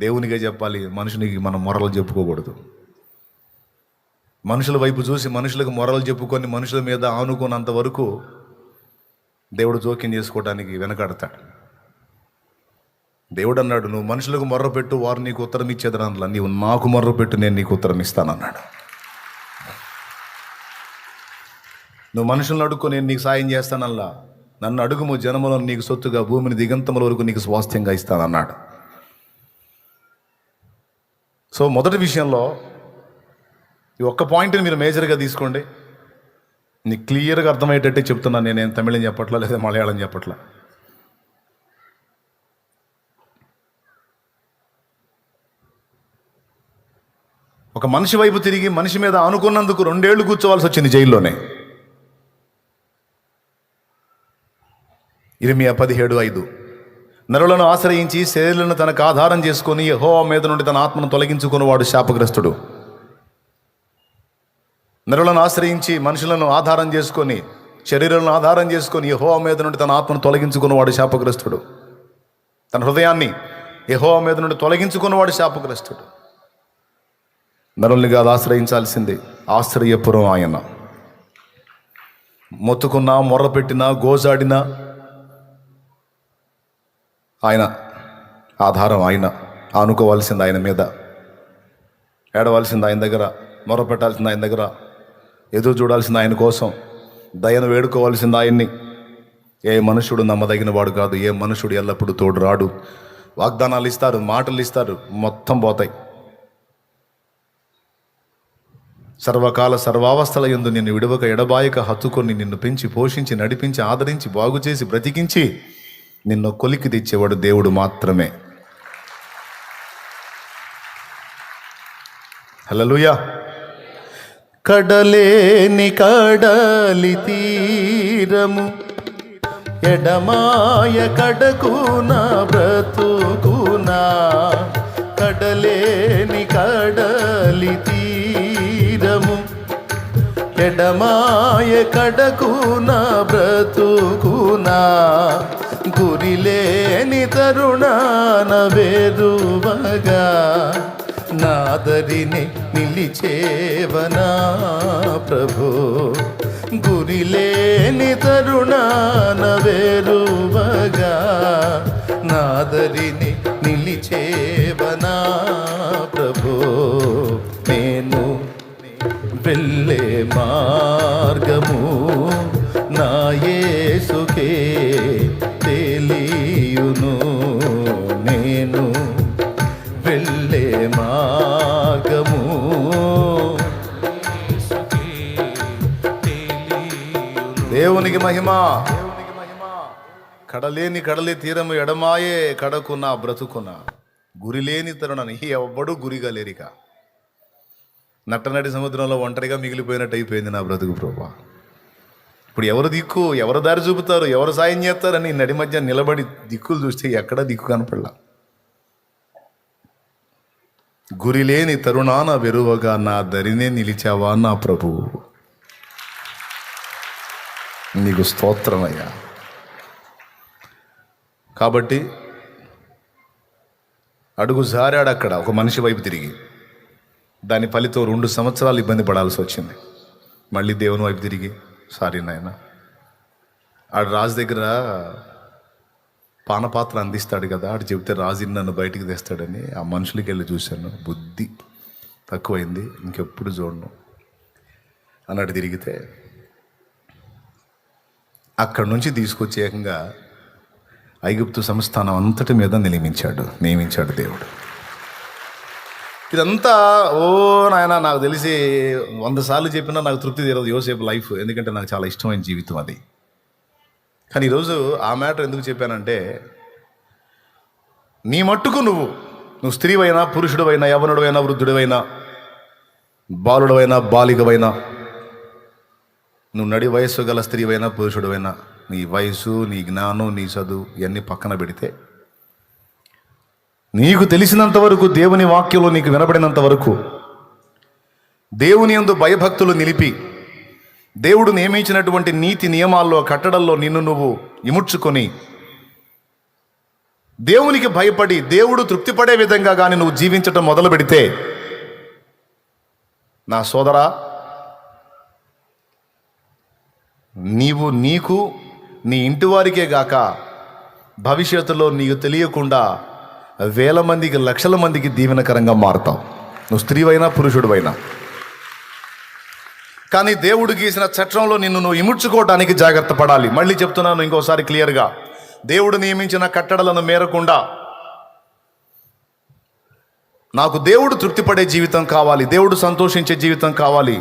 దేవునికే చెప్పాలి, మనుషునికి మనం మొరలు చెప్పుకోకూడదు. మనుషుల వైపు చూసి మనుషులకు మొరలు చెప్పుకొని మనుషుల మీద ఆనుకున్నంత వరకు దేవుడు జోక్యం చేసుకోవడానికి వెనకాడతాడు. దేవుడు అన్నాడు, నువ్వు మనుషులకు మొర్ర పెట్టు, వారు నీకు ఉత్తరం ఇచ్చేదనలా, నీవు నాకు మొర్ర పెట్టు, నేను నీకు ఉత్తరం ఇస్తానన్నాడు. నువ్వు మనుషులను అడుక్కో, నేను నీకు సాయం చేస్తానల్లా, నన్ను అడుగుము, జనములను నీకు సొత్తుగా, భూమిని దిగంతముల వరకు నీకు స్వాస్థ్యంగా ఇస్తానన్నాడు. సో మొదటి విషయంలో ఈ ఒక్క పాయింట్ని మీరు మేజర్గా తీసుకోండి. నీకు క్లియర్గా అర్థమయ్యేటట్టే చెప్తున్నాను. నేనేం తమిళం చెప్పట్లా, లేదా మలయాళం చెప్పట్లా. ఒక మనిషి వైపు తిరిగి మనిషి మీద ఆనుకున్నందుకు 2 ఏళ్ళు కూర్చోవాల్సి వచ్చింది జైల్లోనే. ఇర్మియా 17:5. నరులను ఆశ్రయించి శరీరాలను తనకు ఆధారం చేసుకొని యెహోవా మీద నుండి తన ఆత్మను తొలగించుకుని వాడు శాపగ్రస్తుడు. నరులను ఆశ్రయించి మనుషులను ఆధారం చేసుకొని శరీరాలను ఆధారం చేసుకొని యెహోవా మీద నుండి తన ఆత్మను తొలగించుకున్నవాడు శాపగ్రస్తుడు. తన హృదయాన్ని యెహోవా మీద నుండి తొలగించుకున్నవాడు శాపగ్రస్తుడు. నరుల్ని కాదు ఆశ్రయించాల్సింది, ఆశ్రయపురం ఆయన. మొత్తుకున్నా, మొర్రపెట్టినా, గోజాడినా ఆయన ఆధారం, ఆయన ఆనుకోవాల్సింది ఆయన మీద, ఏడవలసింది ఆయన దగ్గర, మొర్రపెట్టాల్సింది ఆయన దగ్గర, ఎదురు చూడాల్సింది ఆయన కోసం, దయను వేడుకోవాల్సింది ఆయన్ని. ఏ మనుషుడు నమ్మదగిన వాడు కాదు, ఏ మనుషుడు ఎల్లప్పుడూ తోడు రాడు. వాగ్దానాలు ఇస్తారు, మాటలు ఇస్తారు, మొత్తం పోతాయి. సర్వకాల సర్వావస్థల యందు నిన్ను విడవక ఎడబాయక హత్తుకొని నిన్ను పెంచి పోషించి నడిపించి ఆదరించి బాగు చేసి బ్రతికించి నిన్ను కొలికి తెచ్చేవాడు దేవుడు మాత్రమే. హల్లెలూయా. కడలేని కడలి తీరము ఎడమాయ కడకునా బ్రతుకునా, కడలేని కడలి తీరము ఎడమాయ కడకునా బ్రతుకునా, గురిలేని తరుణాన వేరువగా నాదరిని నిలిచేవనా ప్రభు, గురిలేని తరుణాన వేరువగా నాదరిని నిలిచేవనా ప్రభు. నేను వెళ్ళే మార్గము నా యేసుకే తెలియును, నేను వెళ్ళే మార్గము. దేవునికి మహిమ. కడలేని కడలి తీరము ఎడమాయే కడకున్నా బ్రతుకున్నా, గురిలేని తరుణాన్ని ఎవ్వడూ గురిగా లేరిక. నట్టనడి సముద్రంలో ఒంటరిగా మిగిలిపోయినట్టు అయిపోయింది నా బ్రతుకు ప్రభా. ఇప్పుడు ఎవరు దిక్కు, ఎవరు దారి చూపుతారు, ఎవరు సాయం చేస్తారని నడి మధ్య నిలబడి దిక్కులు చూస్తే ఎక్కడ దిక్కు కనపడలా. గురిలేని తరుణాన వెరువగా నా దరినే నిలిచావా నా ప్రభువు, నీకు స్తోత్రమయ్యా. కాబట్టి అడుగు జారాడు అక్కడ ఒక మనిషి వైపు తిరిగి. దాని ఫలితం 2 సంవత్సరాలు ఇబ్బంది పడాల్సి వచ్చింది. మళ్ళీ దేవుని వైపు తిరిగి, సారీ నాయన, ఆడు రాజు దగ్గర పానపాత్ర అందిస్తాడు కదా, ఆడు చెబితే రాజు నన్ను బయటికి తెస్తాడని ఆ మనుషులకి వెళ్ళి చూశాను. బుద్ధి తక్కువైంది, ఇంకెప్పుడు చూడను అన్నట్టు తిరిగితే అక్కడి నుంచి తీసుకొచ్చి ఏకంగా ఐగుప్తు సంస్థానం అంతటి మీద నియమించాడు దేవుడు. ఇదంతా నాయన నాకు తెలిసి 100 సార్లు చెప్పినా నాకు తృప్తి తీరదు యోసేపు లైఫ్, ఎందుకంటే నాకు చాలా ఇష్టమైన జీవితం అది. కానీ ఈరోజు ఆ మ్యాటర్ ఎందుకు చెప్పానంటే, నీ మట్టుకు నువ్వు స్త్రీవైనా, పురుషుడివైనా, యవనుడివైనా, వృద్ధుడివైనా, బాలుడవైనా, బాలికవైనా, నువ్వు నడి వయస్సు గల స్త్రీవైనా, పురుషుడివైనా, నీ వయసు, నీ జ్ఞానం, నీ చదువు ఇవన్నీ పక్కన పెడితే, నీకు తెలిసినంత వరకు, దేవుని వాక్యంలో నీకు వినబడినంత వరకు, దేవుని యందు భయభక్తులు నిలిపి, దేవుడు నియమించినటువంటి నీతి నియమాల్లో, కట్టడల్లో నిన్ను నువ్వు ఇముడ్చుకొని దేవునికి భయపడి దేవుడు తృప్తిపడే విధంగా కానీ నువ్వు జీవించటం మొదలు పెడితే, నా సోదరా, నీకు నీ ఇంటి వారికే గాక భవిష్యత్తులో నీకు తెలియకుండా వేల మందికి, లక్షల మందికి దీవెనకరంగా మారుతావు, నువ్వు స్త్రీవైనా పురుషుడివైనా. కానీ దేవుడు గీసిన చట్టంలో నిన్ను నువ్వు ఇముడ్చుకోవడానికి జాగ్రత్త పడాలి. మళ్ళీ చెప్తున్నాను ఇంకోసారి క్లియర్గా, దేవుడు నియమించిన కట్టడలను మేరకుండా నాకు దేవుడు తృప్తిపడే జీవితం కావాలి, దేవుడు సంతోషించే జీవితం కావాలి,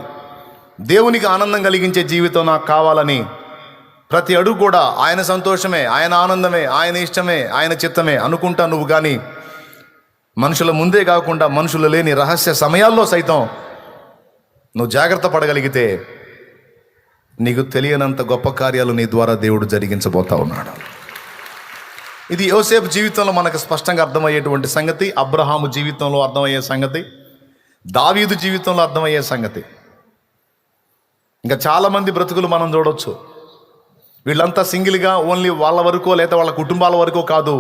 దేవునికి ఆనందం కలిగించే జీవితం నాకు కావాలని ప్రతి అడుగు కూడా ఆయన సంతోషమే, ఆయన ఆనందమే, ఆయన ఇష్టమే, ఆయన చిత్తమే అనుకుంటా నువ్వు కానీ మనుషుల ముందే కాకుండా మనుషులు లేని రహస్య సమయాల్లో సైతం నువ్వు జాగ్రత్త పడగలిగితే నీకు తెలియనంత గొప్ప కార్యాలు నీ ద్వారా దేవుడు జరిగించబోతా ఉన్నాడు. ఇది యోసేపు జీవితంలో మనకు స్పష్టంగా అర్థమయ్యేటువంటి సంగతి, అబ్రహాము జీవితంలో అర్థమయ్యే సంగతి, దావీదు జీవితంలో అర్థమయ్యే సంగతి. ఇంకా చాలామంది బ్రతుకులు మనం చూడవచ్చు. వీళ్ళంతా సింగిల్గా ఓన్లీ వాళ్ళ వరకో లేదా వాళ్ళ కుటుంబాల వరకో కాదు,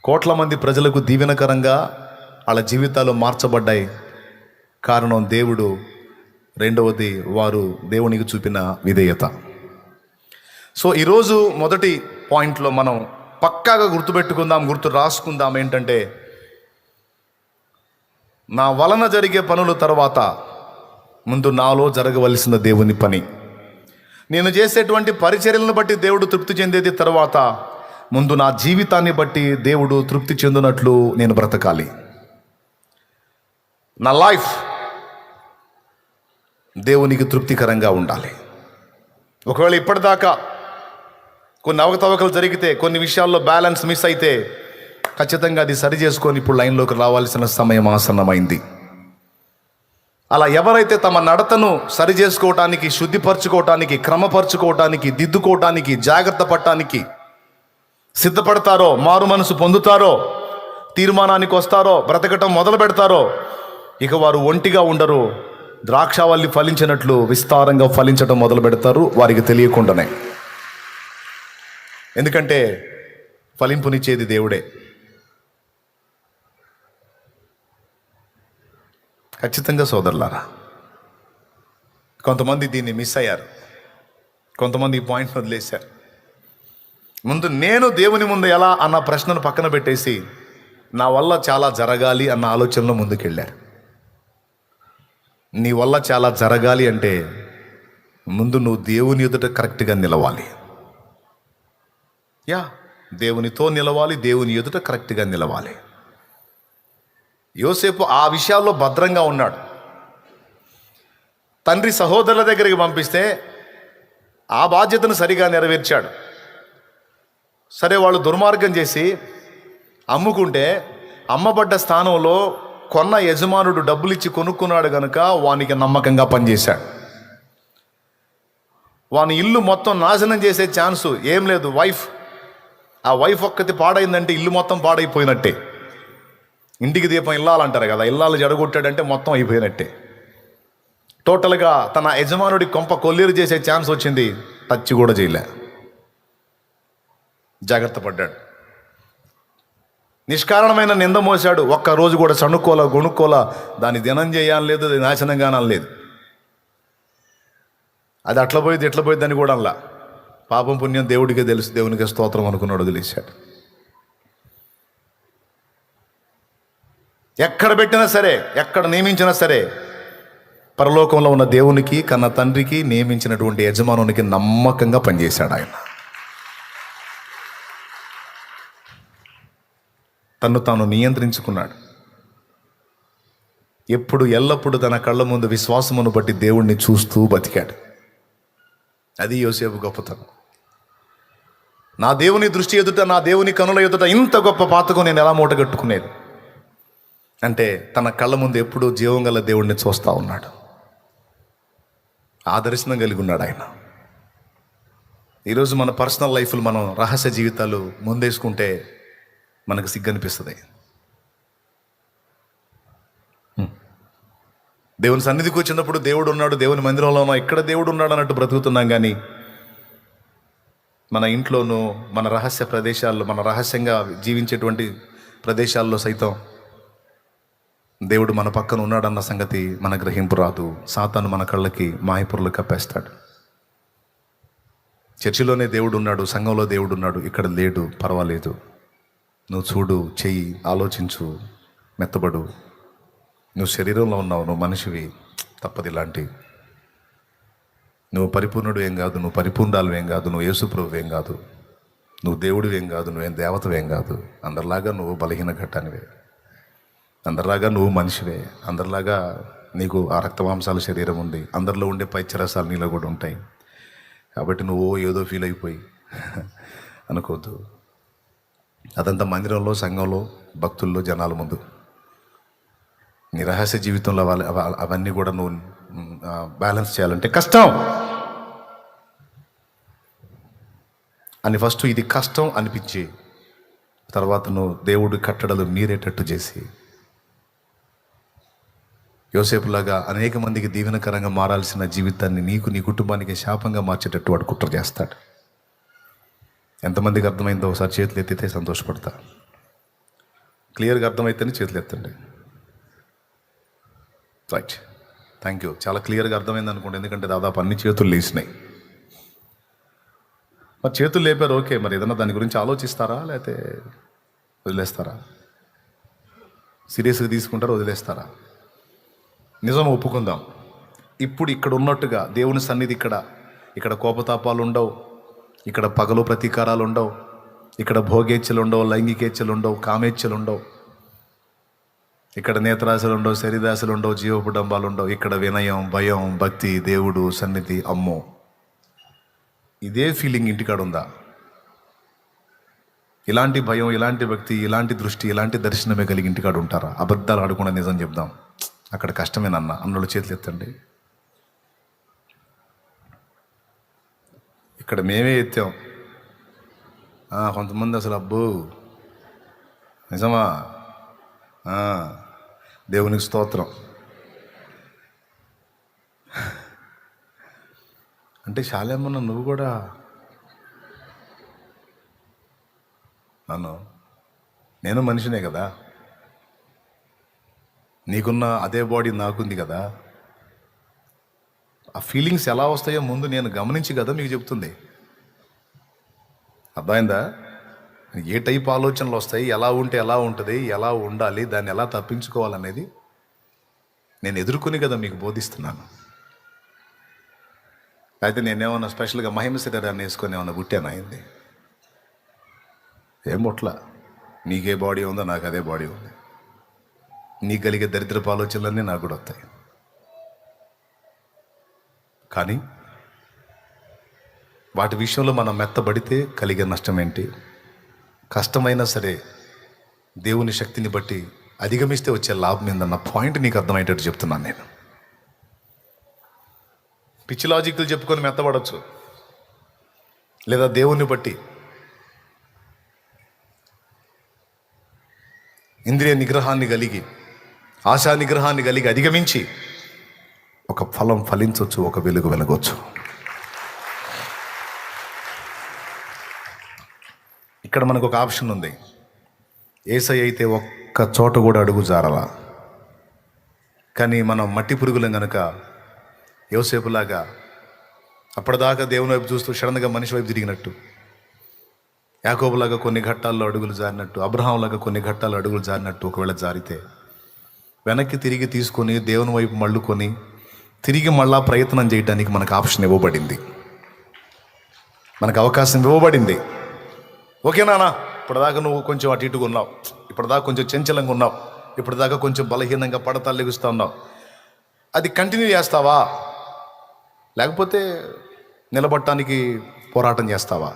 కోట్ల మంది ప్రజలకు దీవెనకరంగా వాళ్ళ జీవితాలు మార్చబడ్డాయి. కారణం దేవుడు, రెండవది వారు దేవునికి చూపిన విధేయత. సో ఈరోజు మొదటి పాయింట్లో మనం పక్కాగా గుర్తుపెట్టుకుందాం, రాసుకుందాం ఏంటంటే, నా వలన జరిగే పనుల తర్వాత ముందు నాలో జరగవలసిన దేవుని పని, నేను చేసేటువంటి పరిచర్యలను బట్టి దేవుడు తృప్తి చెందేది తర్వాత ముందు నా జీవితాన్ని బట్టి దేవుడు తృప్తి చెందినట్లు నేను బ్రతకాలి. నా లైఫ్ దేవునికి తృప్తికరంగా ఉండాలి. ఒకవేళ ఇప్పటిదాకా కొన్ని అవకతవకలు జరిగితే, కొన్ని విషయాల్లో బ్యాలెన్స్ మిస్ అయితే ఖచ్చితంగా అది సరి చేసుకొని ఇప్పుడు లైన్లోకి రావాల్సిన సమయం ఆసన్నమైంది. అలా ఎవరైతే తమ నడతను సరి చేసుకోవటానికి, శుద్ధిపరచుకోవటానికి, క్రమపరచుకోవటానికి, దిద్దుకోవటానికి, జాగ్రత్త పడటానికి సిద్ధపడతారో, మారు మనసు పొందుతారో, తీర్మానానికి వస్తారో, బ్రతకటం మొదలు పెడతారో, ఇక వారు ఒంటిగా ఉండరు. ద్రాక్షావల్లి ఫలించినట్లు విస్తారంగా ఫలించడం మొదలు పెడతారు, వారికి తెలియకుండానే. ఎందుకంటే ఫలింపునిచ్చేది దేవుడే. ఖచ్చితంగా సోదరులారా, కొంతమంది దీన్ని మిస్ అయ్యారు, కొంతమంది ఈ పాయింట్ వదిలేశారు. ముందు నేను దేవుని ముందు ఎలా అన్న ప్రశ్నను పక్కన పెట్టేసి నా వల్ల చాలా జరగాలి అన్న ఆలోచనలో ముందుకెళ్ళారు. నీ వల్ల చాలా జరగాలి అంటే ముందు నువ్వు దేవుని ఎదుట కరెక్ట్గా నిలవాలి. దేవునితో నిలవాలి, దేవుని ఎదుట కరెక్ట్గా నిలవాలి. యోసేపు ఆ విషయాల్లో భద్రంగా ఉన్నాడు. తండ్రి సహోదరుల దగ్గరికి పంపిస్తే ఆ బాధ్యతను సరిగా నెరవేర్చాడు. సరే, వాళ్ళు దుర్మార్గం చేసి అమ్ముకుంటే అమ్మబడ్డ స్థానంలో కొన్న యజమానుడు డబ్బులు ఇచ్చి కొనుక్కున్నాడు కనుక వానికి నమ్మకంగా పనిచేశాడు. వాని ఇల్లు మొత్తం నాశనం చేసే ఛాన్సు ఏం లేదు. ఆ వైఫ్ ఒక్కటి పాడైందంటే ఇల్లు మొత్తం పాడైపోయినట్టే. ఇంటికి దీపం ఇల్లాలంటారు కదా, ఇల్లాలు జడగొట్టాడంటే మొత్తం అయిపోయినట్టే. టోటల్గా తన యజమానుడి కొంప కొల్లేరు చేసే ఛాన్స్ వచ్చింది, టచ్ కూడా చేయలే. జాగ్రత్త పడ్డాడు. నిష్కారణమైన నింద మోసాడు. ఒక్కరోజు కూడా సణుక్కోలా గొణుక్కోలా దాన్ని దినం చేయాలని లేదు, అది నాశనంగానం లేదు. అది అట్లా పోయింది ఎట్లా పోయింది అని కూడా అలా పాపం పుణ్యం దేవుడికే తెలుసు, దేవునికి స్తోత్రం అనుకున్నాడు, వదిలేశాడు. ఎక్కడ పెట్టినా సరే, ఎక్కడ నియమించినా సరే, పరలోకంలో ఉన్న దేవునికి, కన్న తండ్రికి నియమించినటువంటి యజమానునికి నమ్మకంగా పనిచేశాడు ఆయన. తను తాను నియంత్రించుకున్నాడు. ఎప్పుడు ఎల్లప్పుడూ తన కళ్ళ ముందు విశ్వాసమును బట్టి దేవుణ్ణి చూస్తూ బతికాడు. అది యోసేపు గొప్పతనం. నా దేవుని దృష్టి ఎదుట, నా దేవుని కనుల ఎదుట ఇంత గొప్ప పాతకం నేను ఎలా మూటగట్టుకునేది అంటే, తన కళ్ళ ముందు ఎప్పుడూ జీవం గల దేవుణ్ణి చూస్తూ ఉన్నాడు. ఆ దర్శనం కలిగి ఉన్నాడు ఆయన. ఈరోజు మన పర్సనల్ లైఫ్లు మనం రహస్య జీవితాలు ముందేసుకుంటే మనకు సిగ్గనిపిస్తుంది. దేవుని సన్నిధికి వచ్చినప్పుడు దేవుడు ఉన్నాడు, దేవుని మందిరంలో ఉన్నాం, ఇక్కడ దేవుడు ఉన్నాడు అన్నట్టు బ్రతుకుతున్నాం. కానీ మన ఇంట్లోనూ, మన రహస్య ప్రదేశాల్లో, మన రహస్యంగా జీవించేటువంటి ప్రదేశాల్లో సైతం దేవుడు మన పక్కన ఉన్నాడన్న సంగతి మన గ్రహింపు రాదు. సాతాను మన కళ్ళకి మాయపురలు కప్పేస్తాడు. చర్చిలోనే దేవుడు ఉన్నాడు, సంఘంలో దేవుడు ఉన్నాడు, ఇక్కడ లేడు, పర్వాలేదు, నువ్వు చూడు, చెయ్యి, ఆలోచించు, మెత్తబడు, నువ్వు శరీరంలో ఉన్నావు, నువ్వు మనిషివి, తప్పదు ఇలాంటి. నువ్వు పరిపూర్ణుడు ఏం కాదు, నువ్వు పరిపూర్ణాలు ఏం కాదు, నువ్వు యేసుప్రభువు ఏం కాదు, నువ్వు దేవుడు ఏం కాదు, నువ్వేం దేవతవేం కాదు. అందరిలాగా నువ్వు బలహీన ఘట్టానివే, అందరిలాగా నువ్వు మనిషివే, అందరిలాగా నీకు ఆ రక్తమాంసాల శరీరం ఉంది, అందరిలో ఉండే పైత్యరసాలు నీలో కూడా ఉంటాయి. కాబట్టి నువ్వు ఏదో ఫీల్ అయిపోయి అనుకోవద్దు. అదంతా మందిరంలో, సంఘంలో, భక్తుల్లో, జనాల ముందు. నీ రహస్య జీవితంలో అవన్నీ కూడా నువ్వు బ్యాలెన్స్ చేయాలంటే కష్టం అని ఫస్ట్ ఇది కష్టం అనిపించి, తర్వాత నువ్వు దేవుడి కట్టడలు మీరేటట్టు చేసి, యోసేపులాగా అనేక మందికి దీవెనకరంగా మారాల్సిన జీవితాన్ని నీకు, నీ కుటుంబానికి శాపంగా మార్చేటట్టు వాడు కుట్ర చేస్తాడు. ఎంతమందికి అర్థమైందో ఒకసారి చేతులు ఎత్తితే సంతోషపడతా. క్లియర్గా అర్థమైతేనే చేతులు ఎత్తండి. Right, thank you. చాలా క్లియర్గా అర్థమైంది అనుకోండి, ఎందుకంటే దాదాపు అన్ని చేతులు లేచినాయి. మరి చేతులు లేపారు, ఓకే, మరి ఏదన్నా దాని గురించి ఆలోచిస్తారా, లేకపోతే వదిలేస్తారా? సీరియస్గా తీసుకుంటారా, వదిలేస్తారా? నిజం ఒప్పుకుందాం, ఇప్పుడు ఇక్కడ ఉన్నట్టుగా దేవుని సన్నిధి ఇక్కడ కోపతాపాలు ఉండవు, ఇక్కడ పగలు ప్రతీకారాలు ఉండవు, ఇక్కడ భోగేచ్ఛలు ఉండవు, లైంగికేచ్ఛలు ఉండవు, కామేచ్ఛలు ఉండవు, ఇక్కడ నేత్రాశలు ఉండవు, శరీరాశలు ఉండవు, జీవపుడంబాలు ఉండవు. ఇక్కడ వినయం, భయం, భక్తి, దేవుడు సన్నిధి. అమ్మో, ఇదే ఫీలింగ్ ఇంటికాడ ఉందా? ఇలాంటి భయం, ఇలాంటి భక్తి, ఇలాంటి దృష్టి, ఇలాంటి దర్శనమే కలిగి ఇంటికాడ ఉంటారా? అబద్ధాలు ఆడకుండా నిజం చెప్దాం, అక్కడ కష్టమేనన్న అన్నోళ్ళు చేతులు ఎత్తండి. ఇక్కడ మేమే ఎత్తాం, కొంతమంది అసలు అబ్బో నిజమా, దేవునికి స్తోత్రం అంటే శాలేమన్న నువ్వు కూడా నేను మనిషినే కదా, నీకున్న అదే బాడీ నాకుంది కదా, ఆ ఫీలింగ్స్ ఎలా వస్తాయో ముందు నేను గమనించి కదా మీకు చెప్తుంది. అర్థమైందా? ఏ టైప్ ఆలోచనలు వస్తాయి, ఎలా ఉంటే ఎలా ఉంటుంది, ఎలా ఉండాలి, దాన్ని ఎలా తప్పించుకోవాలనేది నేను ఎదుర్కొని కదా మీకు బోధిస్తున్నాను. అయితే నేనేమన్నా స్పెషల్గా మహిమ శరీరాన్ని వేసుకొని ఏమన్నా పుట్టాను అయింది? ఏం ముట్ల. నీకే బాడీ ఉందో నాకు అదే బాడీ ఉంది, నీకు కలిగే దరిద్రపు ఆలోచనలన్నీ నాకు కూడా వస్తాయి. కానీ వాటి విషయంలో మనం మెత్తబడితే కలిగే నష్టం ఏంటి? కష్టమైనా సరే దేవుని శక్తిని బట్టి అధిగమిస్తే వచ్చే లాభం ఏందన్న పాయింట్ నీకు అర్థమయ్యేటట్టు చెప్తున్నాను నేను. పిచ్చి లాజిక్లు చెప్పుకొని మెత్తబడచ్చు, లేదా దేవుణ్ణి బట్టి ఇంద్రియ నిగ్రహాన్ని కలిగి, ఆశా నిగ్రహాన్ని కలిగి అధిగమించి ఒక ఫలం ఫలించవచ్చు, ఒక వెలుగు వెలగవచ్చు. ఇక్కడ మనకు ఒక ఆప్షన్ ఉంది. యేసయ్య అయితే ఒక్క చోట కూడా అడుగు జారలా. కానీ మనం మట్టి పురుగులం కనుక యోసేపులాగా అప్పటిదాకా దేవుని వైపు చూస్తూ సడన్గా మనిషి వైపు తిరిగినట్టు, యాకోబులాగా కొన్ని ఘట్టాల్లో అడుగులు జారినట్టు, అబ్రహాంలాగా కొన్ని ఘట్టాల్లో అడుగులు జారినట్టు ఒకవేళ జారితే వెనక్కి తిరిగి తీసుకొని దేవుని వైపు మళ్ళుకొని తిరిగి మళ్ళా ప్రయత్నం చేయడానికి మనకు ఆప్షన్ ఇవ్వబడింది, మనకు అవకాశం ఇవ్వబడింది. ఓకేనా? ఇప్పటిదాకా నువ్వు కొంచెం అటు ఇటుగా ఉన్నావు, ఇప్పటిదాకా కొంచెం చంచలంగా ఉన్నావు, ఇప్పటిదాకా కొంచెం బలహీనంగా పడతాలు లెగుస్తూ ఉన్నావు. అది కంటిన్యూ చేస్తావా, లేకపోతే నిలబడటానికి పోరాటం చేస్తావా?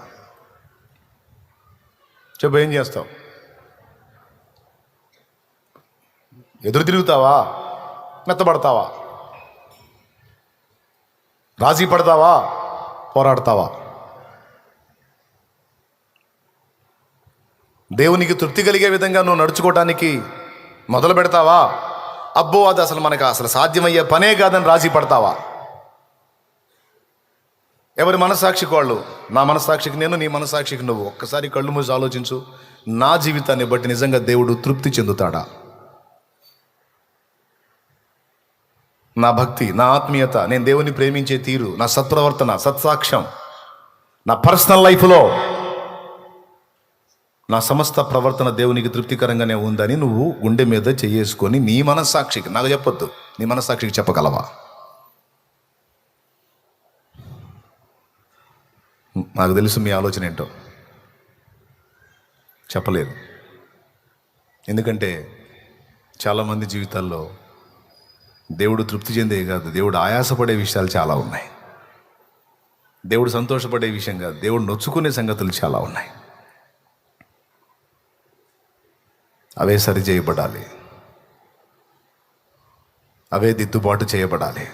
చెప్పు, ఏం చేస్తావు? ఎదురు తిరుగుతావా, మెత్తబడతావా, రాజీ పడతావా, పోరాడతావా? దేవునికి తృప్తి కలిగే విధంగా నువ్వు నడుచుకోవటానికి మొదలు పెడతావా? అబ్బో అది అసలు మనకు అసలు సాధ్యమయ్యే పనే కాదని రాజీ పడతావా? ఎవరి మనస్సాక్షికి వాళ్ళు, నా మనస్సాక్షికి నేను, నీ మనస్సాక్షికి నువ్వు. ఒక్కసారి కళ్ళు మూసి ఆలోచించు, నా జీవితాన్ని బట్టి నిజంగా దేవుడు తృప్తి చెందుతాడా? నా భక్తి, నా ఆత్మీయత, నేను దేవుని ప్రేమించే తీరు, నా సత్ప్రవర్తన, సత్సాక్ష్యం, నా పర్సనల్ లైఫ్లో నా సమస్త ప్రవర్తన దేవునికి తృప్తికరంగానే ఉందని నువ్వు గుండె మీద చేసుకొని నీ మనస్సాక్షికి, నాకు చెప్పొద్దు, నీ మనస్సాక్షికి చెప్పగలవా? నాకు తెలుసు మీ ఆలోచన ఏంటో. చెప్పలేదు. ఎందుకంటే చాలామంది జీవితాల్లో దేవుడు తృప్తి చెందే కాదు, దేవుడు ఆయాసపడే విషయాలు చాలా ఉన్నాయి. దేవుడు సంతోషపడే విషయం కాదు, దేవుడు నొచ్చుకునే సంగతులు చాలా ఉన్నాయి. అవే సరి చేయబడాలి, అవే దిద్దుబాటు చేయబడాలి.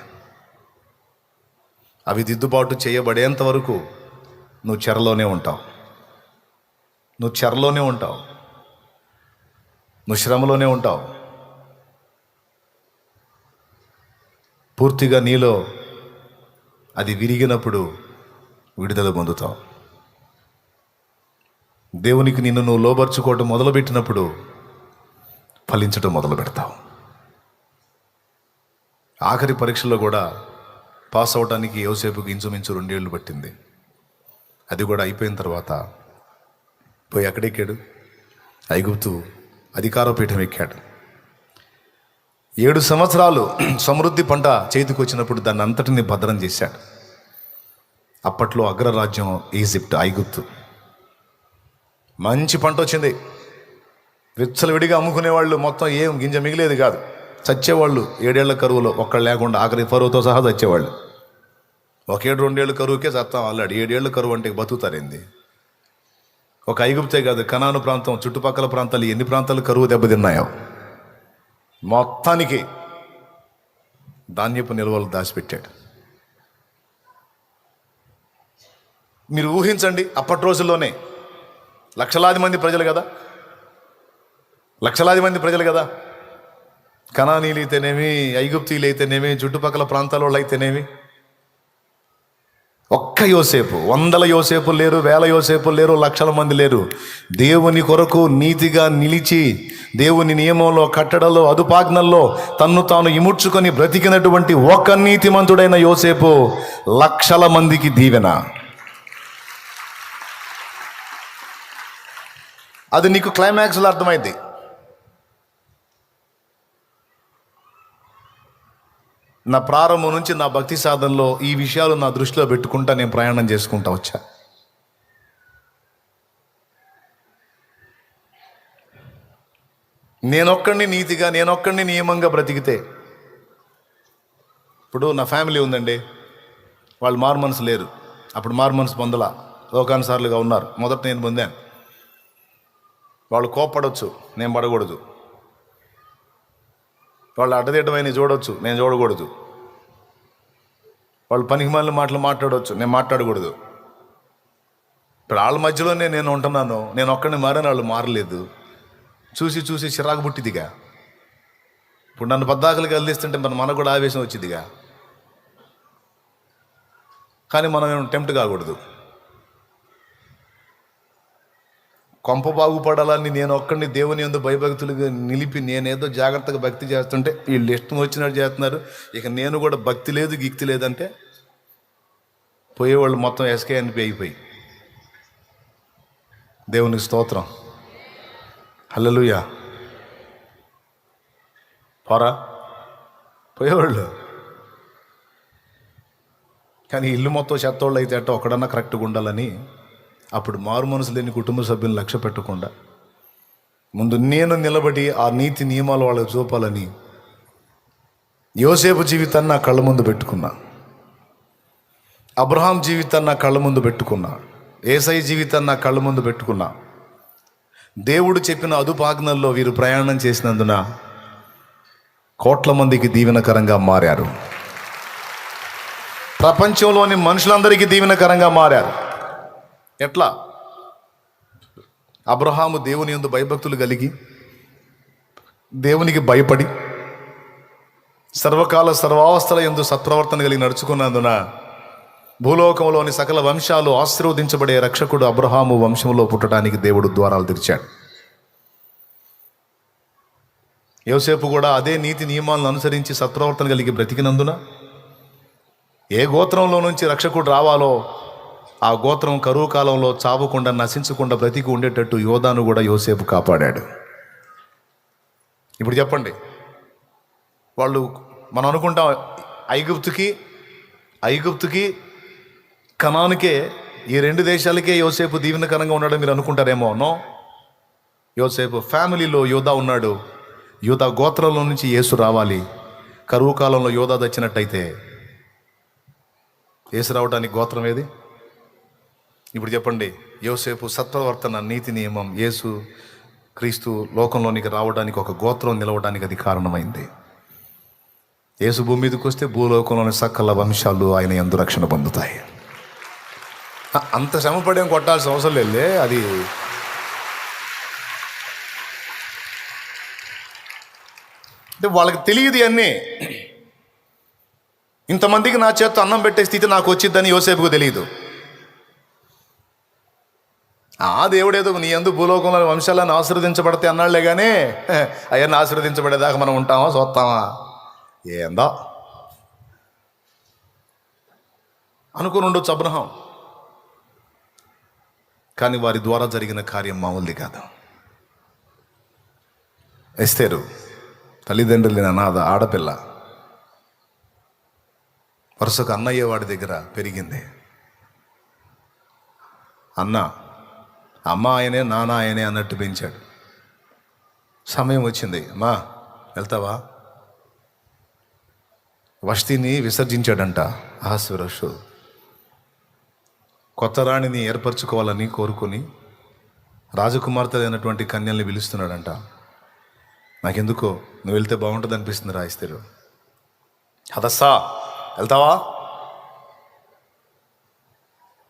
అవి దిద్దుబాటు చేయబడేంత వరకు నువ్వు చెరలోనే ఉంటావు, నువ్వు చెరలోనే ఉంటావు, నువ్వు శ్రమలోనే ఉంటావు. పూర్తిగా నీలో అది విరిగినప్పుడు విడుదల పొందుతావు. దేవునికి నిన్ను నువ్వు లోబర్చుకోవటం మొదలుపెట్టినప్పుడు ఫలించటం మొదలు పెడతావు. ఆఖరి పరీక్షలో కూడా పాస్ అవడానికి యోసేపుకి ఇంచుమించు 2 ఏళ్ళు పట్టింది. అది కూడా అయిపోయిన తర్వాత పోయి ఎక్కడెక్కాడు? ఐగుప్తు అధికారపీఠం ఎక్కాడు. 7 సంవత్సరాలు సమృద్ధి పంట చేతికి వచ్చినప్పుడు దాన్ని అంతటిని భద్రం చేశాడు. అప్పట్లో అగ్రరాజ్యం ఈజిప్ట్, ఐగుప్తు. మంచి పంట వచ్చింది, విచ్చలవిడిగా అమ్ముకునేవాళ్ళు మొత్తం ఏం గింజ మిగిలేదు కాదు. చచ్చేవాళ్ళు 7 ఏళ్ల కరువులో, ఒక్కళ్ళు లేకుండా ఆఖరి ఫరోతో సహా చచ్చేవాళ్ళు. 1 ఏడు 2 ఏళ్ళ కరువుకే చస్తాం అల్లాడు. 7 ఏళ్ల కరువు అంటే బతుకుతారేంది? ఒక ఐగుప్తే కాదు, కనాను ప్రాంతం చుట్టుపక్కల ప్రాంతాలు ఎన్ని ప్రాంతాలు కరువు దెబ్బతిన్నాయో. మొత్తానికి ధాన్యపు నిల్వలు దాచిపెట్టాడు. మీరు ఊహించండి, అప్పటి రోజుల్లోనే లక్షలాది మంది ప్రజలు కదా, కనానీలు అయితేనేమి, ఐగుప్తీలు అయితేనేమి, చుట్టుపక్కల ప్రాంతాల వాళ్ళు అయితేనేమి. ఒక్క యోసేపు, 100 యోసేపులు లేరు, 1000 యోసేపులు లేరు, లక్షల మంది లేరు. దేవుని కొరకు నీతిగా నిలిచి దేవుని నియమంలో, కట్టడలో, అదుపాజ్ఞల్లో తన్ను తాను ఇముడ్చుకొని బ్రతికినటువంటి ఒక నీతిమంతుడైన యోసేపు లక్షల మందికి దీవెన. అది నీకు క్లైమాక్స్లో అర్థమైంది. నా ప్రారంభం నుంచి నా భక్తి సాధనలో ఈ విషయాలు నా దృష్టిలో పెట్టుకుంటా నేను ప్రయాణం చేసుకుంటా వచ్చా. నేనొక్కడిని నీతిగా, నేనొక్కడిని నియమంగా బ్రతికితే, ఇప్పుడు నా ఫ్యామిలీ ఉందండి, వాళ్ళు మారు మనసు లేరు, అప్పుడు మారు మనసు పొందలా, లోకానుసారులుగా ఉన్నారు. మొదట నేను పొందాను. వాళ్ళు కోప్పడవచ్చు, నేను పడకూడదు. వాళ్ళు అడ్డదిడ్డమైన చూడవచ్చు, నేను చూడకూడదు. వాళ్ళు పనికిమాలిన మాటలు మాట్లాడవచ్చు, నేను మాట్లాడకూడదు. ఇప్పుడు వాళ్ళ మధ్యలోనే నేను ఉంటున్నాను, నేను ఒక్కడిని మారాను, వాళ్ళు మారలేదు. చూసి చూసి చిరాకు పుట్టిదిగా. ఇప్పుడు నన్ను పద్దాకలు కదిలిస్తుంటే మనకు కూడా ఆవేశం వచ్చిందిగా. కానీ మనం టెంప్ట్ కాకూడదు. కొంప బాగుపడాలని నేను ఒక్కడిని దేవుని యందు భయభక్తులుగా నిలిపి నేనేదో జాగ్రత్తగా భక్తి చేస్తుంటే వీళ్ళు ఇష్టం వచ్చినట్టు చేస్తున్నారు, ఇక నేను కూడా భక్తి లేదు గిక్తి లేదంటే పోయేవాళ్ళు మొత్తం ఎస్కే అనిపి అయిపోయి. దేవునికి స్తోత్రం, హల్లెలూయా. పోరా పోయేవాళ్ళు. కానీ ఇల్లు మొత్తం చెత్తోళ్ళు అయితే అట్ట ఒకడన్నా కరెక్ట్గా ఉండాలని, అప్పుడు మారు మనసు లేని కుటుంబ సభ్యులను లక్ష్య పెట్టకుండా ముందు నేను నిలబడి ఆ నీతి నియమాలు వాళ్ళకి చూపాలని యోసేపు జీవితాన్ని నా కళ్ళ ముందు పెట్టుకున్నా, అబ్రహాం జీవితాన్ని నా కళ్ళ ముందు పెట్టుకున్నా, యేసయ్య జీవితాన్ని నా కళ్ళ ముందు పెట్టుకున్నా. దేవుడు చెప్పిన అదుపాజ్ఞల్లో వీరు ప్రయాణం చేసినందున కోట్ల మందికి దీవెనకరంగా మారారు. ప్రపంచంలోని మనుషులందరికీ దీవెనకరంగా మారారు. ఎట్లా? అబ్రహాము దేవుని యందు భయభక్తులు కలిగి దేవునికి భయపడి సర్వకాల సర్వావస్థల యందు సత్ప్రవర్తన కలిగి నడుచుకున్నందున భూలోకంలోని సకల వంశాలు ఆశీర్వదించబడే రక్షకుడు అబ్రహాము వంశంలో పుట్టడానికి దేవుడు ద్వారాలు తెరిచాడు. యోసేపు కూడా అదే నీతి నియమాలను అనుసరించి సత్ప్రవర్తన కలిగి బ్రతికినందున ఏ గోత్రంలో నుంచి రక్షకుడు రావాలో ఆ గోత్రం కరువు కాలంలో చావకుండా నశించకుండా బ్రతికి ఉండేటట్టు యోధాను కూడా యోసేపు కాపాడాడు. ఇప్పుడు చెప్పండి, వాళ్ళు మనం అనుకుంటాం ఐగుప్తుకి కనానుకే, ఈ రెండు దేశాలకే యోసేపు దీవెనకరంగా ఉన్నాడు మీరు అనుకుంటారేమో. నో, యోసేపు ఫ్యామిలీలో యోధా ఉన్నాడు. యోధా గోత్రంలో నుంచి యేసు రావాలి. కరువు కాలంలో యోధా తెచ్చినట్టయితే యేసు రావడానికి గోత్రం ఏది? ఇప్పుడు చెప్పండి, యోసేపు సత్ప్రవర్తన, నీతి నియమం, యేసు క్రీస్తు లోకంలోనికి రావడానికి ఒక గోత్రం నిలవడానికి అది కారణమైంది. యేసు భూమి మీదకి వస్తే భూలోకంలోని సకల వంశాలు ఆయన యందు రక్షణ పొందుతాయి. అంత శ్రమపడేం కొట్టాల్సిన అవసరం లేదులే. అది అంటే వాళ్ళకి తెలియదు అన్నీ. ఇంతమందికి నా చేత్తో అన్నం పెట్టే స్థితి నాకు వచ్చిద్దని యోసేపుకు తెలియదు. దేవుడేదో నీ యందు భూలోకంలో వంశాలను ఆశీర్వదించబడితే అన్నాళ్లే కానీ అవన్నీ ఆశీర్వదించబడేదాకా మనం ఉంటామా చూస్తామా ఏందో అనుకుని ఉండొచ్చు అబ్రహాం. కానీ వారి ద్వారా జరిగిన కార్యం మామూలుది కాదు. ఎస్తేరు తల్లిదండ్రులు లేని అనాథ ఆడపిల్ల, వరుసకు అన్నయ్య వాడి దగ్గర పెరిగింది. అమ్మ ఆయనే నాన్న ఆయనే అన్నట్టు పెంచాడు. సమయం వచ్చింది, అమ్మా వెళ్తావా? వష్టిని విసర్జించాడంట అహస్వేరోషు. కొత్త రాణిని ఏర్పరచుకోవాలని కోరుకొని రాజకుమార్తె అయినటువంటి కన్యల్ని పిలుస్తున్నాడంట. నాకెందుకో నువ్వు వెళ్తే బాగుంటుంది అనిపిస్తుంది రా ఎస్తేరు. హదస్సా వెళ్తావా?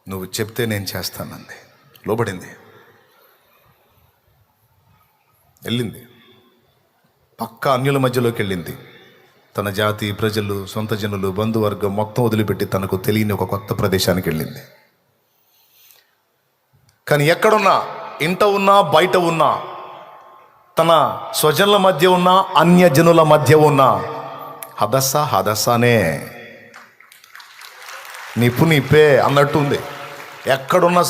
నువ్వు చెప్తే నేను చేస్తానంది. లోబడింది, వెళ్ళింది. పక్క అన్యుల మధ్యలోకి వెళ్ళింది. తన జాతి, ప్రజలు, సొంత జనులు, బంధువర్గం మొత్తం వదిలిపెట్టి తనకు తెలియని ఒక కొత్త ప్రదేశానికి వెళ్ళింది. కానీ ఎక్కడున్నా, ఇంట ఉన్నా బయట ఉన్నా, తన స్వజనుల మధ్య ఉన్నా అన్యజనుల మధ్య ఉన్నా హదస్సానే నిప్పే అన్నట్టు ఉంది. ఎక్కడున్నా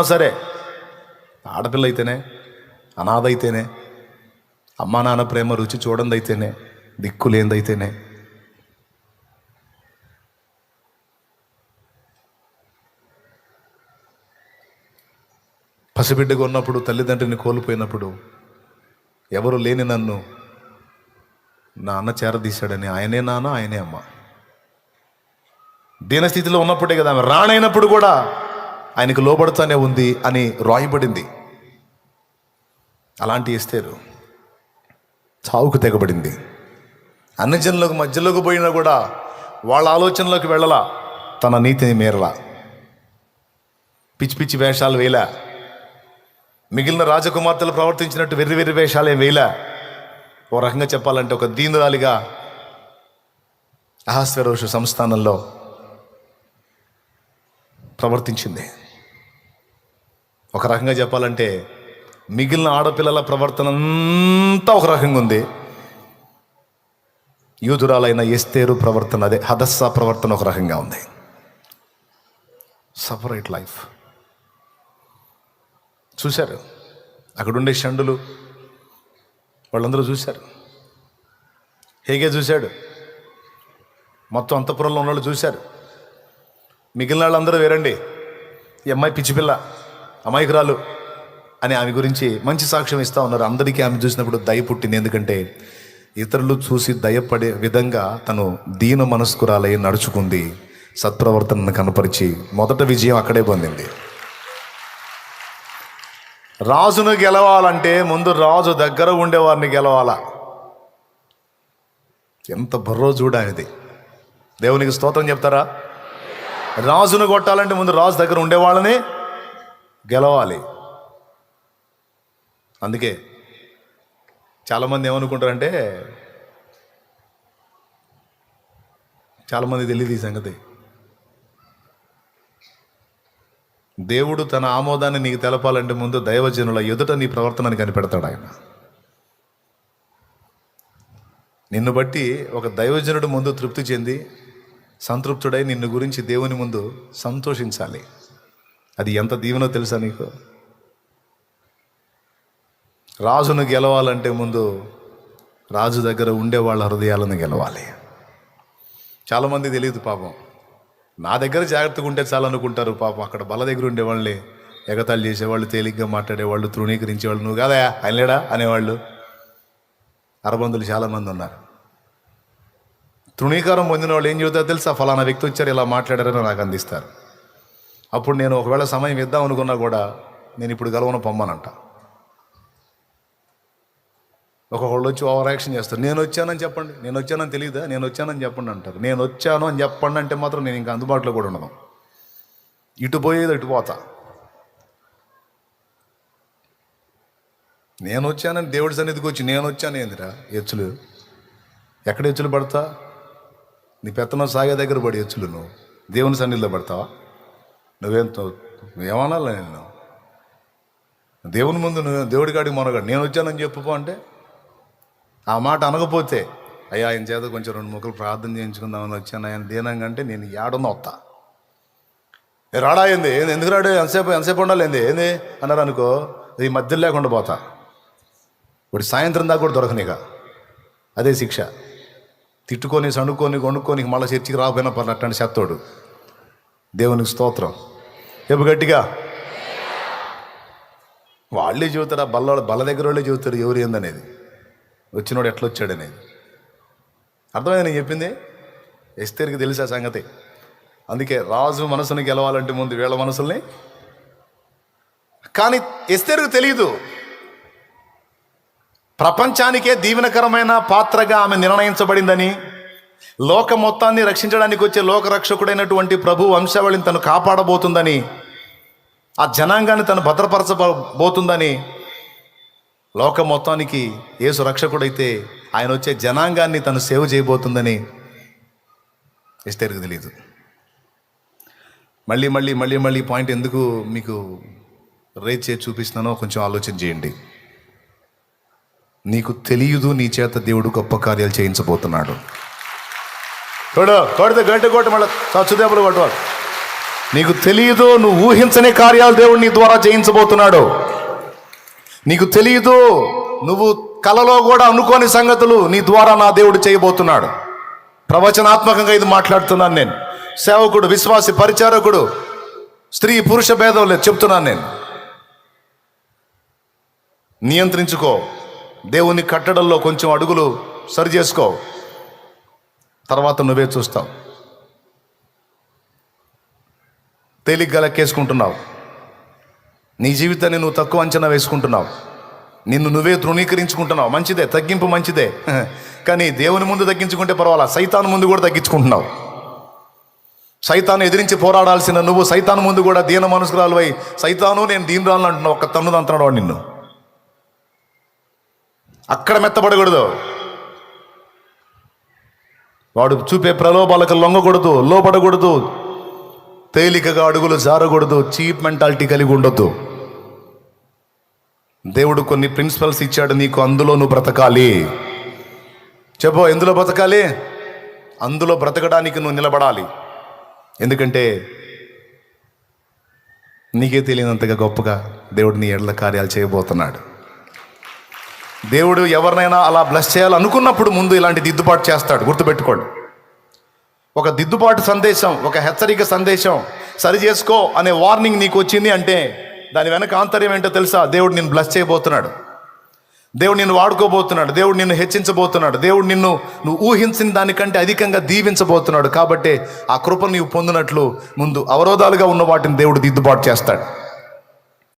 సరే ఆడపిల్ల అయితేనే, అనాథ అయితేనే, అమ్మా నాన్న ప్రేమ రుచి చూడందైతేనే, దిక్కులేందైతేనే, పసిబిడ్డగా ఉన్నప్పుడు, తల్లిదండ్రిని కోల్పోయినప్పుడు, ఎవరు లేని నన్ను నా అన్న చేరదీశాడని ఆయనే నాన్న ఆయనే అమ్మ. దీనస్థితిలో ఉన్నప్పుడే కదా ఆమె రాణైనప్పుడు కూడా ఆయనకు లోబడుతూనే ఉంది అని రాయబడింది. అలాంటి ఎస్తేరు చావుకు తెగబడింది. అన్ని జనులకు మధ్యలోకి పోయినా కూడా వాళ్ళ ఆలోచనలోకి వెళ్ళలా, తన నీతిని మేరలా, పిచ్చి పిచ్చి వేషాలు వేయలా, మిగిలిన రాజకుమార్తెలు ప్రవర్తించినట్టు వెర్రి వేషాలు ఏం వేయలా. ఓ రకంగా చెప్పాలంటే ఒక దీనురాలిగా అహస్వేరోషు సంస్థానంలో ప్రవర్తించింది. ఒక రకంగా చెప్పాలంటే మిగిలిన ఆడపిల్లల ప్రవర్తన అంతా ఒక రకంగా ఉంది. యూదురాలైన ఎస్తేరు ప్రవర్తన, అదే హదస్సా ప్రవర్తన ఒక రకంగా ఉంది. Separate life. చూశారు అక్కడుండే షండులు, వాళ్ళందరూ చూశారు. హేగే చూశాడు, మొత్తం అంతఃపురంలో ఉన్నవాళ్ళు చూశారు. మిగిలిన వాళ్ళందరూ వేరండి, ఈ అమ్మాయి పిచ్చిపిల్ల, అమాయకురాలు అని ఆమె గురించి మంచి సాక్ష్యం ఇస్తూ ఉన్నారు. అందరికీ ఆమె చూసినప్పుడు దయ పుట్టింది. ఎందుకంటే ఇతరులు చూసి దయపడే విధంగా తను దీన మనస్కురాలై నడుచుకుంది, సత్ప్రవర్తనను కనపరిచి మొదట విజయం అక్కడే పొందింది. రాజును గెలవాలంటే ముందు రాజు దగ్గర ఉండేవారిని గెలవాలా. ఎంత బర్రో చూడనిది. దేవునికి స్తోత్రం చెప్తారా? రాజును కొట్టాలంటే ముందు రాజు దగ్గర ఉండేవాళ్ళని గెలవాలి. అందుకే చాలామంది ఏమనుకుంటారంటే చాలామంది తెలియదు ఈ సంగతి. దేవుడు తన ఆమోదాన్ని నీకు తెలపాలంటే ముందు దైవజనుల ఎదుట నీ ప్రవర్తనని కనిపెడతాడు ఆయన. నిన్ను బట్టి ఒక దైవజనుడు ముందు తృప్తి చెంది సంతృప్తుడై నిన్ను గురించి దేవుని ముందు సంతోషించాలి. అది ఎంత దీవెనో తెలుసా నీకు? రాజును గెలవాలంటే ముందు రాజు దగ్గర ఉండే వాళ్ళ హృదయాలను గెలవాలి. చాలామంది తెలియదు పాపం. నా దగ్గర జాగ్రత్తగా ఉంటే చాలనుకుంటారు పాపం. అక్కడ బల దగ్గర ఉండేవాళ్ళని ఎగతాళి చేసేవాళ్ళు, తేలిగ్గా మాట్లాడేవాళ్ళు, తృణీకరించేవాళ్ళు, నువ్వు కాదా ఆయన లేడా అనేవాళ్ళు అరబందులు చాలామంది ఉన్నారు. తృణీకారం పొందిన వాళ్ళు ఏం చెబుతారో తెలుసా? ఫలానా వ్యక్తి వచ్చారు, ఇలా మాట్లాడారని నాకు అందిస్తారు. అప్పుడు నేను ఒకవేళ సమయం ఇద్దాం అనుకున్నా కూడా నేను ఇప్పుడు గలవను పొమ్మనంట. ఒక్కొక్కళ్ళు వచ్చి ఓవర్ యాక్షన్ చేస్తారు. నేను వచ్చానని చెప్పండి, నేను వచ్చానని తెలియదా, నేను వచ్చానని చెప్పండి అంటారు. నేను వచ్చాను అని చెప్పండి అంటే మాత్రం నేను ఇంకా అందుబాటులో కూడా ఉండను. ఇటు పోయేది ఇటు పోతా. నేను వచ్చానని దేవుడి సన్నిధికి వచ్చి నేను వచ్చాను ఏందిరా ఎచ్చులు? ఎక్కడ ఎచ్చులు పడతా? నీ పెత్తనం సాగే దగ్గర పడి ఎచ్చులు నువ్వు దేవుని సన్నిధిలో పడతావా? ఏమనాలి నేను? దేవుని ముందు నువ్వు దేవుడి కాడికి మొనగాడు నేను వచ్చానని చెప్పుకో అంటే ఆ మాట అనకపోతే అయ్యా ఆయన చేత కొంచెం 2 ముక్కలు ప్రార్థన చేయించుకుందామని వచ్చాను ఆయన దీనంగా అంటే నేను ఏడున్నా వస్తా. రాడా ఏంది, ఎందుకు రాడు, ఎంతసేపు ఉండాలి ఏంది అన్నారు అనుకో, ఈ మధ్యలో లేకుండా పోతా. ఇప్పుడు సాయంత్రం దాకా కూడా దొరకనిక. అదే శిక్ష. తిట్టుకొని సణుకొని కొనుక్కొని మళ్ళీ చర్చికి రాకపోయినా పర్లేదు అట్లాంటి చెత్తోడు. దేవునికి స్తోత్రం. ఎప్పుడు గట్టిగా వాళ్ళే చెబుతారు. ఆ బల్ల దగ్గర వాళ్ళే చెబుతారు ఎవరు ఏందనేది, వచ్చినోడు ఎట్లా వచ్చాడనేది. అర్థమైంది నేను చెప్పింది? ఎస్తేర్కి తెలుసా సంగతి. అందుకే రాజు మనసుని గెలవాలంటే ముందు వీళ్ళ మనసుల్ని. కానీ ఎస్తేర్కు తెలియదు. ప్రపంచానికే దీవెనకరమైన పాత్రగా ఆమె నిర్ణయించబడిందని, లోక మొత్తాన్ని రక్షించడానికి వచ్చే లోకరక్షకుడైనటువంటి ప్రభు వంశావళిని తను కాపాడబోతుందని, ఆ జనాంగాన్ని తను భద్రపరచబోతుందని, లోక మొత్తానికి యేసు రక్షకుడైతే ఆయన వచ్చే జనాంగాన్ని తను సేవ చేయబోతుందని ఎస్తేర్కు తెలియదు. మళ్ళీ పాయింట్ ఎందుకు మీకు రేట్ చేసి చూపిస్తున్నానో కొంచెం ఆలోచన చేయండి. నీకు తెలియదు నీ చేత దేవుడు గొప్ప కార్యాలు చేయించబోతున్నాడు. కొడితే గంట కొట్టి మళ్ళీ చచ్చుదేపులు కొట్టవాలి. నీకు తెలియదు, నువ్వు ఊహించని కార్యాలు దేవుడు నీ ద్వారా చేయించబోతున్నాడు. నీకు తెలియదు, నువ్వు కలలో కూడా అనుకోని సంగతులు నీ ద్వారా నా దేవుడు చేయబోతున్నాడు. ప్రవచనాత్మకంగా ఇది మాట్లాడుతున్నాను నేను. సేవకుడు, విశ్వాసి, పరిచారకుడు, స్త్రీ పురుష భేదం లేదు చెప్తున్నాను నేను. నియంత్రించుకో. దేవుని కట్టడల్లో కొంచెం అడుగులు సరి చేసుకో. తర్వాత నువ్వే చూస్తావు. తేలిగ్గా లెక్కేసుకుంటున్నావు. నీ జీవితాన్ని నువ్వు తక్కువ అంచనా వేసుకుంటున్నావు. నిన్ను నువ్వే తృణీకరించుకుంటున్నావు. మంచిదే, తగ్గింపు మంచిదే. కానీ దేవుని ముందు తగ్గించుకుంటే పర్వాలా, సైతాను ముందు కూడా తగ్గించుకుంటున్నావు. సైతాను ఎదిరించి పోరాడాల్సిన నువ్వు సైతాను ముందు కూడా దీన మనసుకురాలు అయి సైతాను నేను దీనురాలను అంటున్నావు. ఒక్క తన్నుది అంటున్నాడు వాడు నిన్ను. అక్కడ మెత్తబడకూడదు. వాడు చూపే ప్రలోభాలకు లొంగకూడదు, లోపడకూడదు, తేలికగా అడుగులు జారకూడదు, చీప్ మెంటాలిటీ కలిగి ఉండొద్దు. దేవుడు కొన్ని ప్రిన్సిపల్స్ ఇచ్చాడు నీకు, అందులో నువ్వు బ్రతకాలి. చెప్పు, ఎందులో బ్రతకాలి? అందులో బ్రతకడానికి నువ్వు నిలబడాలి. ఎందుకంటే నీకే తెలియనంతగా గొప్పగా దేవుడు నీ ఎడల కార్యాలు చేయబోతున్నాడు. దేవుడు ఎవరినైనా అలా బ్లెస్ చేయాలనుకున్నప్పుడు ముందు ఇలాంటి దిద్దుబాటు చేస్తాడు. గుర్తుపెట్టుకోండి. ఒక దిద్దుబాటు సందేశం, ఒక హెచ్చరిక సందేశం, సరి చేసుకో అనే వార్నింగ్ నీకు వచ్చింది అంటే దాని వెనక ఆంతర్యం ఏంటో తెలుసా? దేవుడు నిన్ను బ్లెస్ చేయబోతున్నాడు. దేవుడు నిన్ను వాడుకోబోతున్నాడు. దేవుడు నిన్ను హెచ్చించబోతున్నాడు. దేవుడు నువ్వు ఊహించిన దానికంటే అధికంగా దీవించబోతున్నాడు. కాబట్టి ఆ కృపను నీవు పొందినట్లు ముందు అవరోధాలుగా ఉన్న వాటిని దేవుడు దిద్దుబాటు చేస్తాడు.